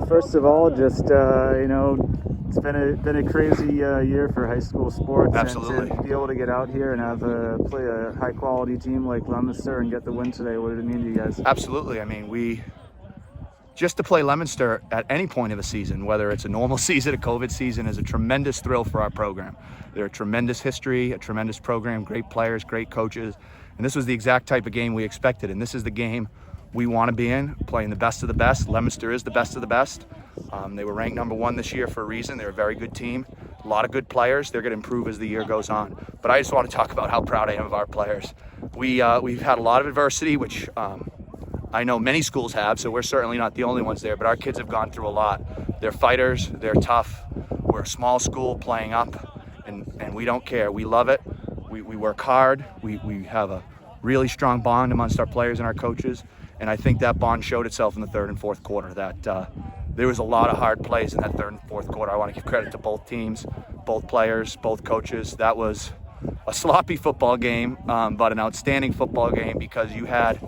First of all, just it's been a crazy year for high school sports. Absolutely. And to be able to get out here and have play a high quality team like Leominster and get the win today, what did it mean to you guys? Absolutely. I mean, just to play Leominster at any point of the season, whether it's a normal season, a COVID season, is a tremendous thrill for our program. They're a tremendous history, a tremendous program, great players, great coaches, and this was the exact type of game we expected. And this is the game we want to be in, playing the best of the best. Leominster is the best of the best. They were ranked #1 this year for a reason. They're a very good team, a lot of good players. They're going to improve as the year goes on. But I just want to talk about how proud I am of our players. We've had a lot of adversity, which I know many schools have, so we're certainly not the only ones there, but our kids have gone through a lot. They're fighters, they're tough. We're a small school playing up, and we don't care. We love it. We work hard. We have a really strong bond amongst our players and our coaches, and I think that bond showed itself in the third and fourth quarter. That there was a lot of hard plays in that third and fourth quarter. I want to give credit to both teams, both players, both coaches. That was a sloppy football game, but an outstanding football game because you had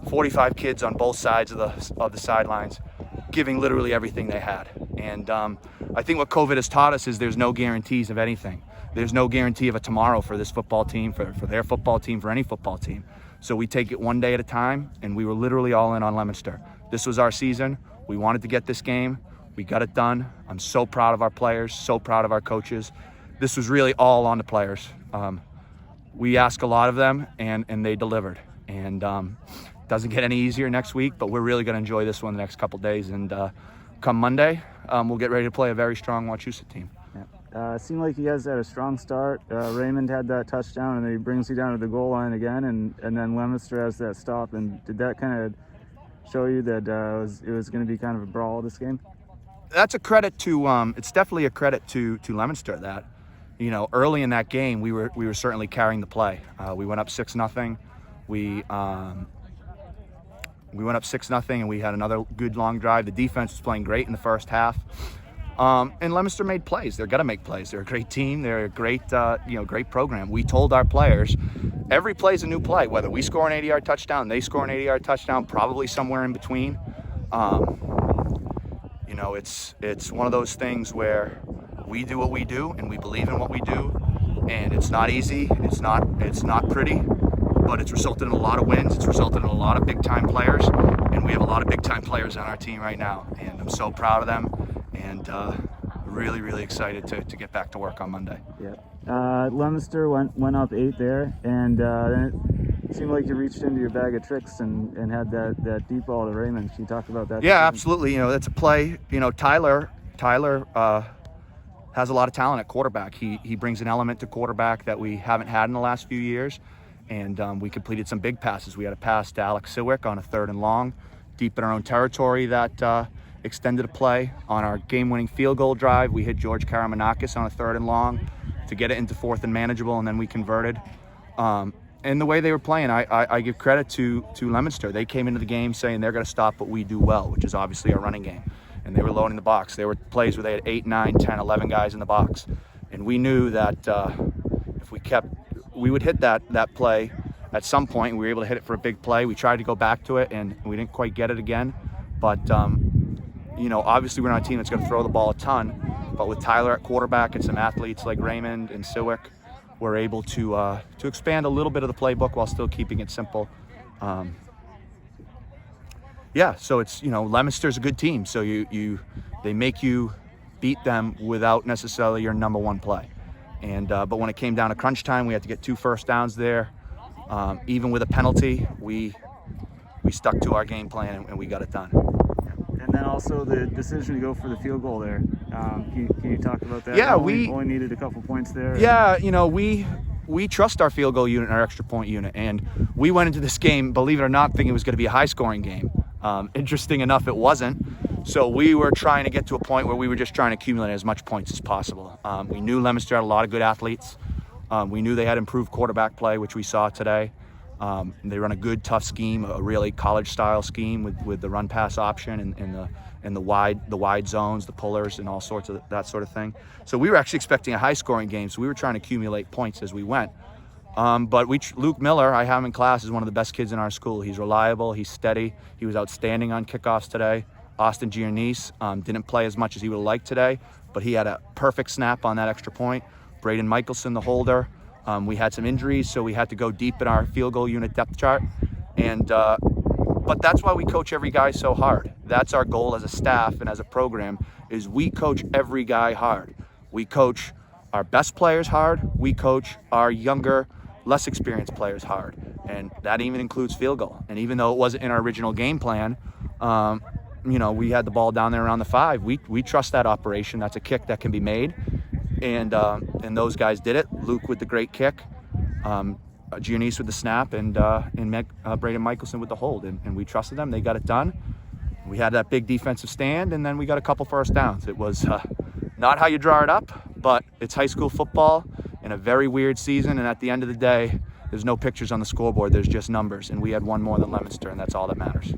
45 kids on both sides of the sidelines giving literally everything they had. And I think what COVID has taught us is there's no guarantees of anything. There's no guarantee of a tomorrow for this football team, for their football team, for any football team. So we take it one day at a time, and we were literally all in on Leominster. This was our season. We wanted to get this game. We got it done. I'm so proud of our players, so proud of our coaches. This was really all on the players. We ask a lot of them, and they delivered. And doesn't get any easier next week, but we're really going to enjoy this one the next couple days. And come Monday, we'll get ready to play a very strong Wachusett team. Yeah. It seemed like you guys had a strong start. Raymond had that touchdown, and then he brings you down to the goal line again, and then Leominster has that stop. And did that kind of show you that it was going to be kind of a brawl this game? That's a credit to. It's definitely a credit to Leominster that, early in that game we were certainly carrying the play. We went up 6-0. We went up 6-0, and we had another good long drive. The defense was playing great in the first half. And Leominster made plays. They're going to make plays. They're a great team. They're a great, great program. We told our players, every play is a new play. Whether we score an 80-yard touchdown, they score an 80-yard touchdown, probably somewhere in between. It's one of those things where we do what we do, and we believe in what we do. And it's not easy. It's not pretty. But it's resulted in a lot of wins. It's resulted in a lot of big-time players, and we have a lot of big-time players on our team right now. And I'm so proud of them, and really, really excited to get back to work on Monday. Yeah. Leominster went up 8 there, and then it seemed like you reached into your bag of tricks and had that deep ball to Raymond. Can you talk about that? Yeah, absolutely. That's a play. Tyler has a lot of talent at quarterback. He brings an element to quarterback that we haven't had in the last few years. And we completed some big passes. We had a pass to Alex Siwick on a 3rd and long, deep in our own territory that extended a play. On our game-winning field goal drive, we hit George Karamanakis on a 3rd and long to get it into 4th and manageable, and then we converted. And the way they were playing, I give credit to Leominster. They came into the game saying they're going to stop what we do well, which is obviously our running game. And they were loading the box. There were plays where they had 8, 9, 10, 11 guys in the box. And we knew that if we would hit that play at some point. We were able to hit it for a big play. We tried to go back to it, and we didn't quite get it again. But, obviously we're not a team that's going to throw the ball a ton. But with Tyler at quarterback and some athletes like Raymond and Siwick, we're able to expand a little bit of the playbook while still keeping it simple. So it's, Leominster's a good team. So they make you beat them without necessarily your number one play. And but when it came down to crunch time, we had to get 2 first downs there. Even with a penalty, we stuck to our game plan and we got it done. And then also the decision to go for the field goal there. Can you talk about that? Yeah, we only needed a couple points there. Yeah, we trust our field goal unit and our extra point unit, and we went into this game, believe it or not, thinking it was going to be a high-scoring game. Interesting enough, it wasn't. So we were trying to get to a point where we were just trying to accumulate as much points as possible. We knew Leominster had a lot of good athletes. We knew they had improved quarterback play, which we saw today. They run a good, tough scheme, a really college-style scheme with the run-pass option and the wide zones, the pullers, and all sorts of that sort of thing. So we were actually expecting a high-scoring game, so we were trying to accumulate points as we went. But Luke Miller, I have him in class, is one of the best kids in our school. He's reliable, he's steady. He was outstanding on kickoffs today. Austin Giannis didn't play as much as he would have liked today, but he had a perfect snap on that extra point. Braden Michelson, the holder. We had some injuries, so we had to go deep in our field goal unit depth chart. And but that's why we coach every guy so hard. That's our goal as a staff and as a program, is we coach every guy hard. We coach our best players hard. We coach our younger, less experienced players hard. And that even includes field goal. And even though it wasn't in our original game plan, you know, we had the ball down there around the 5. We trust that operation. That's a kick that can be made. And those guys did it. Luke with the great kick, Giannis with the snap, and Braden Michelson with the hold. And we trusted them. They got it done. We had that big defensive stand, and then we got a couple first downs. It was not how you draw it up, but it's high school football in a very weird season. And at the end of the day, there's no pictures on the scoreboard. There's just numbers. And we had one more than Leominster, and that's all that matters.